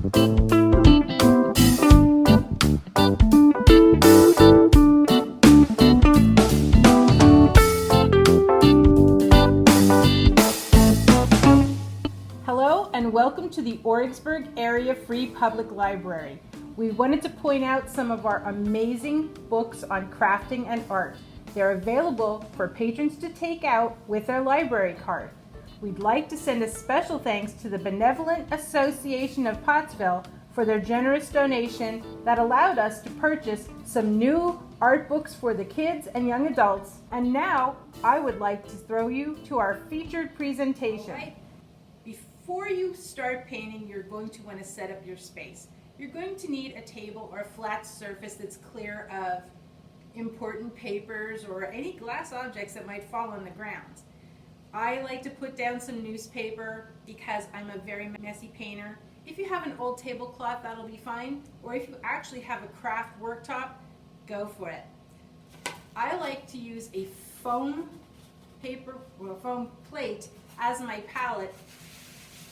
Hello and welcome to the Origsburg Area Free Public Library. We wanted to point out some of our amazing books on crafting and art. They're available for patrons to take out with their library card. We'd like to send a special thanks to the Benevolent Association of Pottsville for their generous donation that allowed us to purchase some new art books for the kids and young adults. And now I would like to throw you to our featured presentation. Before you start painting, you're going to want to set up your space. You're going to need a table or a flat surface that's clear of important papers or any glass objects that might fall on the ground. I like to put down some newspaper because I'm a very messy painter. If you have an old tablecloth, that'll be fine. Or if you actually have a craft worktop, go for it. I like to use a foam paper or a foam plate as my palette.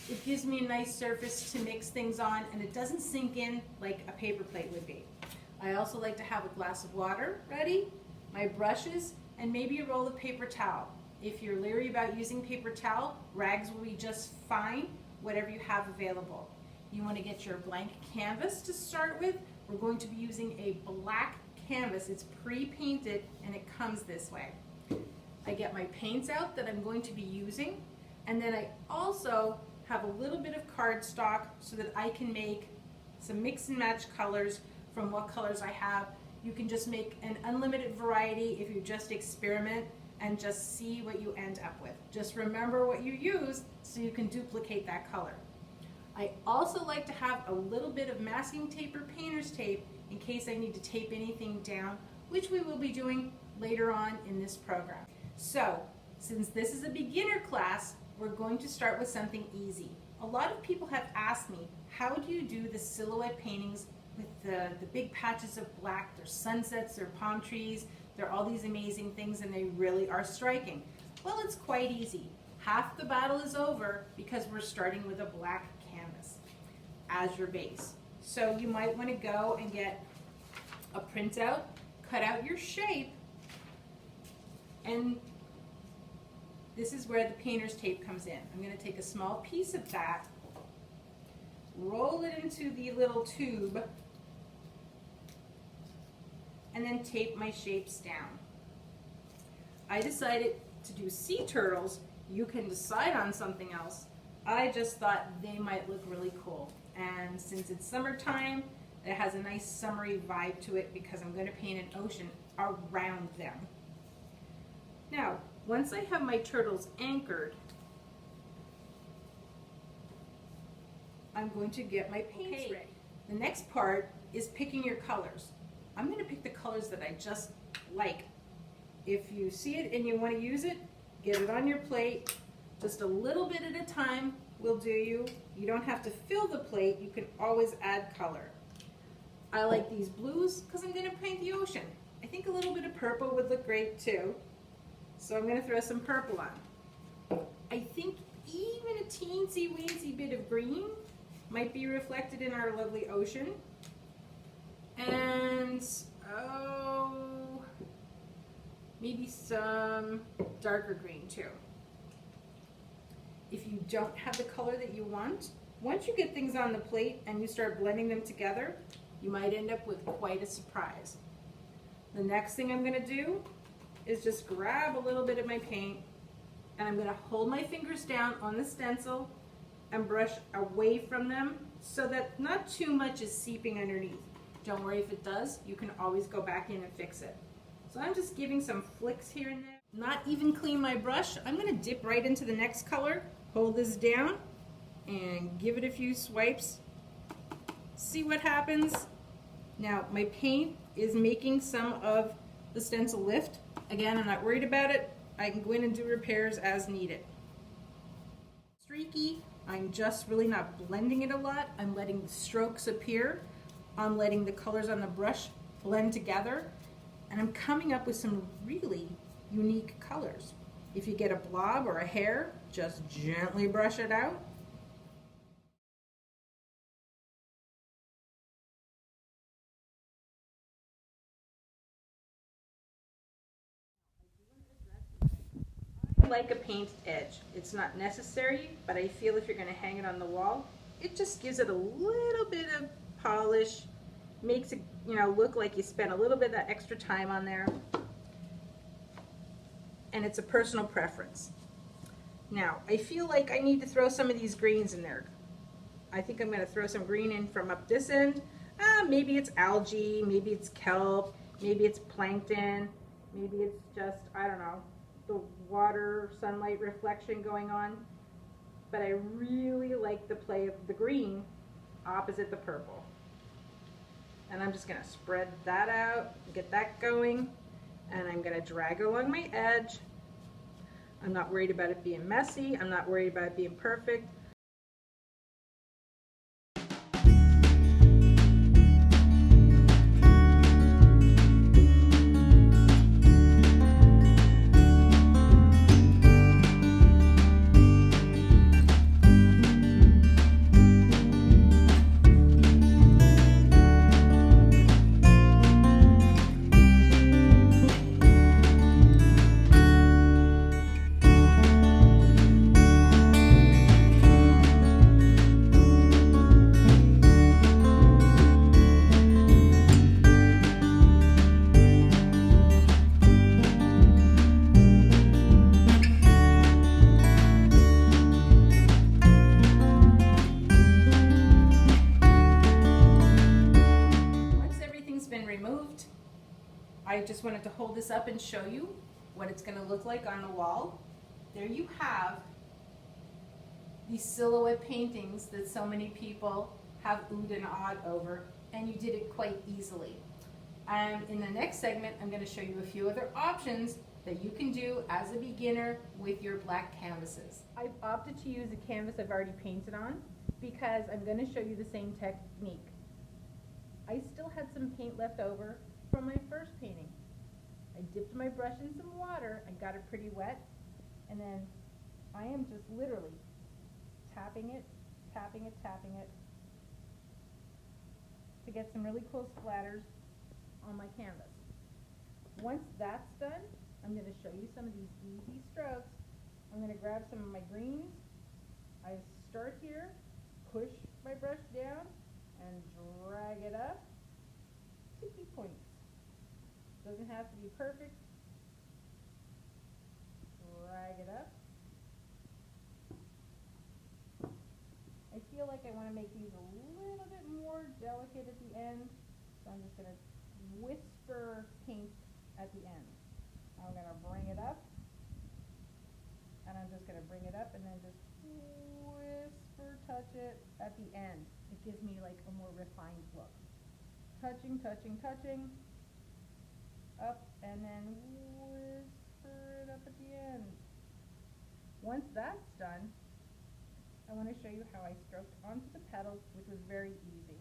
It gives me a nice surface to mix things on, and it doesn't sink in like a paper plate would be. I also like to have a glass of water ready, my brushes, and maybe a roll of paper towel. If you're leery about using paper towel, rags will be just fine, whatever you have available. You want to get your blank canvas to start with. We're going to be using a black canvas. It's pre-painted and it comes this way. I get my paints out that I'm going to be using, and then I also have a little bit of cardstock so that I can make some mix and match colors from what colors I have. You can just make an unlimited variety if you just experiment and just see what you end up with. Just remember what you used so you can duplicate that color. I also like to have a little bit of masking tape or painter's tape in case I need to tape anything down, which we will be doing later on in this program. So, since this is a beginner class, we're going to start with something easy. A lot of people have asked me, how do you do the silhouette paintings with the big patches of black? They're sunsets, they're palm trees, they're all these amazing things, and they really are striking. Well, it's quite easy. Half the battle is over because we're starting with a black canvas as your base. So you might want to go and get a printout, cut out your shape, and this is where the painter's tape comes in. I'm going to take a small piece of that, roll it into the little tube, and then tape my shapes down. I decided to do sea turtles. You can decide on something else. I just thought they might look really cool. And since it's summertime, it has a nice summery vibe to it because I'm going to paint an ocean around them. Now, once I have my turtles anchored, I'm going to get my paints ready. The next part is picking your colors. I'm going to pick the colors that I just like. If you see it and you want to use it, get it on your plate. Just a little bit at a time will do you. You don't have to fill the plate. You can always add color. I like these blues because I'm going to paint the ocean. I think a little bit of purple would look great too. So I'm going to throw some purple on. I think even a teensy weensy bit of green might be reflected in our lovely ocean. And maybe some darker green too. If you don't have the color that you want, once you get things on the plate and you start blending them together, you might end up with quite a surprise. The next thing I'm going to do is just grab a little bit of my paint, and I'm going to hold my fingers down on the stencil and brush away from them so that not too much is seeping underneath. Don't worry if it does, you can always go back in and fix it. So I'm just giving some flicks here and there. Not even clean my brush. I'm going to dip right into the next color, hold this down, and give it a few swipes. See what happens. Now my paint is making some of the stencil lift. Again, I'm not worried about it. I can go in and do repairs as needed. Streaky, I'm just really not blending it a lot. I'm letting the strokes appear. I'm letting the colors on the brush blend together. And I'm coming up with some really unique colors. If you get a blob or a hair, just gently brush it out. like a painted edge. It's not necessary, but I feel if you're going to hang it on the wall, it just gives it a little bit of polish, makes it, you know, look like you spent a little bit of that extra time on there. And it's a personal preference. Now, I feel like I need to throw some of these greens in there. I think I'm going to throw some green in from up this end. Maybe it's algae, maybe it's kelp, maybe it's plankton, maybe it's just, I don't know, the water, sunlight reflection going on. But I really like the play of the green opposite the purple. And I'm just going to spread that out, get that going, and I'm going to drag along my edge. I'm not worried about it being messy. I'm not worried about it being perfect. I just wanted to hold this up and show you what it's going to look like on the wall. There you have these silhouette paintings that so many people have oohed and awed over, and you did it quite easily. In the next segment, I'm going to show you a few other options that you can do as a beginner with your black canvases. I've opted to use a canvas I've already painted on because I'm going to show you the same technique. I still had some paint left over from my first painting. I dipped my brush in some water, I got it pretty wet, and then I am just literally tapping it to get some really cool splatters on my canvas. Once that's done, I'm going to show you some of these easy strokes. I'm going to grab some of my greens. I start here, push my brush down, and drag it up to key points. Doesn't have to be perfect. Drag it up. I feel like I want to make these a little bit more delicate at the end, so I'm just going to whisper paint at the end. I'm going to bring it up, and I'm just going to bring it up and then just whisper touch it at the end. It gives me like a more refined look. Touching, touching, touching, up, and then whisper it up at the end. Once that's done, I want to show you how I stroked onto the petals, which was very easy.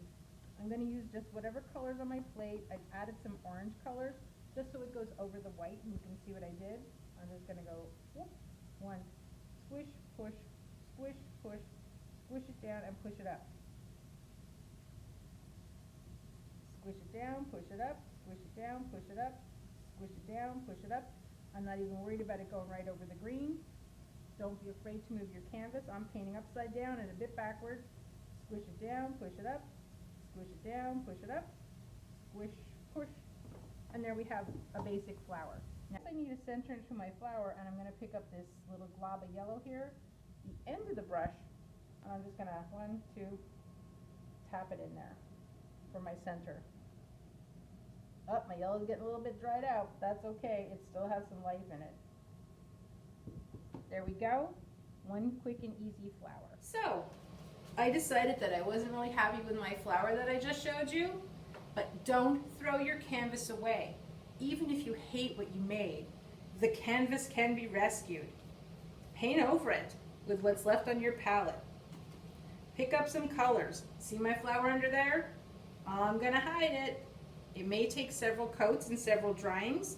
I'm going to use just whatever colors on my plate. I've added some orange colors just so it goes over the white and you can see what I did. I'm just going to go whoop, one, squish, push, squish, push, squish it down and push it up. Squish it down, push it up, squish it down, push it up, squish it down, push it up. I'm not even worried about it going right over the green. Don't be afraid to move your canvas. I'm painting upside down and a bit backwards. Squish it down, push it up, squish it down, push it up, squish, push, and there we have a basic flower. Next I need a center into my flower, and I'm going to pick up this little glob of yellow here, the end of the brush, and I'm just going to, 1, 2, tap it in there for my center. Oh, my yellow's getting a little bit dried out. That's okay. It still has some life in it. There we go. One quick and easy flower. So, I decided that I wasn't really happy with my flower that I just showed you, but don't throw your canvas away. Even if you hate what you made, the canvas can be rescued. Paint over it with what's left on your palette. Pick up some colors. See my flower under there? I'm gonna hide it. It may take several coats and several dryings,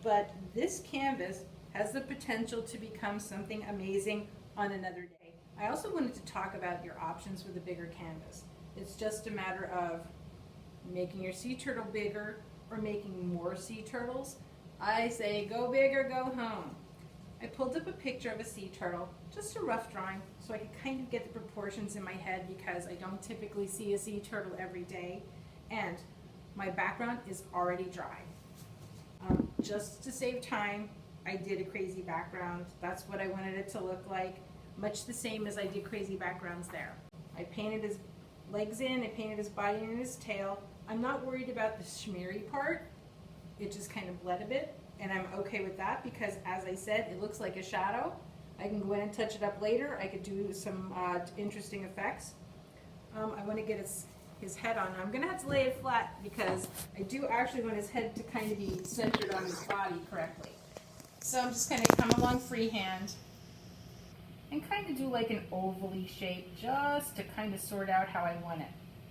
but this canvas has the potential to become something amazing on another day. I also wanted to talk about your options with a bigger canvas. It's just a matter of making your sea turtle bigger or making more sea turtles. I say go big or go home. I pulled up a picture of a sea turtle, just a rough drawing, so I could kind of get the proportions in my head because I don't typically see a sea turtle every day, and my background is already dry. Just to save time, I did a crazy background. That's what I wanted it to look like, much the same as I did crazy backgrounds there. I painted his legs in, I painted his body and his tail. I'm not worried about the shmeary part. It just kind of bled a bit, and I'm okay with that because, as I said, it looks like a shadow. I can go in and touch it up later. I could do some interesting effects. I want to get his head on. I'm going to have to lay it flat because I do actually want his head to kind of be centered on his body correctly. So I'm just going to come along freehand and kind of do like an ovally shape just to kind of sort out how I want it.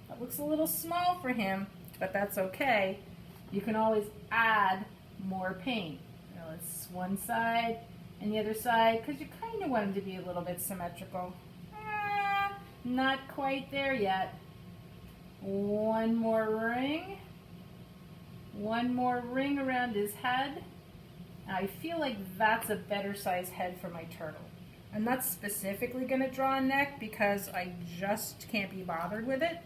That looks a little small for him, but that's okay. You can always add more paint. You know, it's one side and the other side because you kind of want him to be a little bit symmetrical. Not quite there yet. One more ring. One more ring around his head. I feel like that's a better size head for my turtle. I'm not specifically going to draw a neck because I just can't be bothered with it.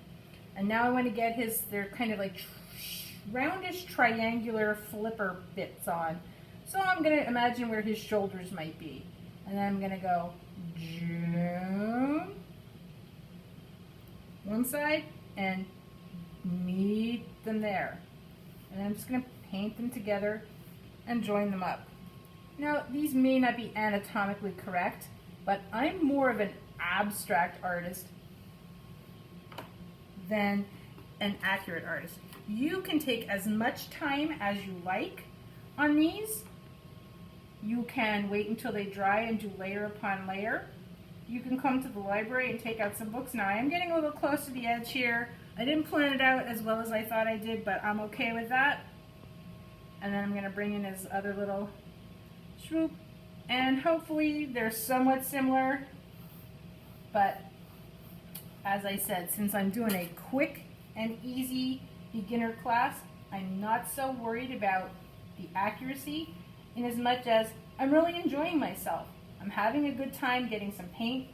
And now I want to get they're kind of like roundish triangular flipper bits on. So I'm going to imagine where his shoulders might be. And then I'm going to go one side and meet them there. And I'm just going to paint them together and join them up. Now, these may not be anatomically correct, but I'm more of an abstract artist than an accurate artist. You can take as much time as you like on these. You can wait until they dry and do layer upon layer. You can come to the library and take out some books. Now, I am getting a little close to the edge here. I didn't plan it out as well as I thought I did, but I'm okay with that. And then I'm going to bring in his other little swoop, and hopefully they're somewhat similar. But as I said, since I'm doing a quick and easy beginner class, I'm not so worried about the accuracy in as much as I'm really enjoying myself. I'm having a good time getting some paint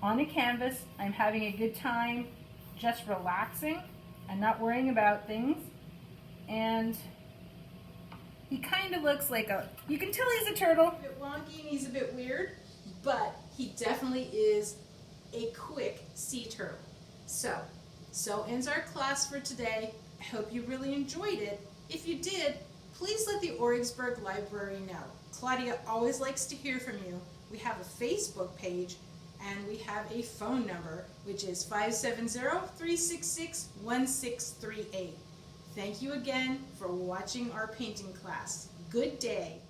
on a canvas. I'm having a good time just relaxing and not worrying about things. And he kind of looks like you can tell he's a turtle. A bit wonky and he's a bit weird, but he definitely is a quick sea turtle. So ends our class for today. I hope you really enjoyed it. If you did, please let the Origsburg Library know. Claudia always likes to hear from you. We have a Facebook page and we have a phone number, which is 570-366-1638. Thank you again for watching our painting class. Good day.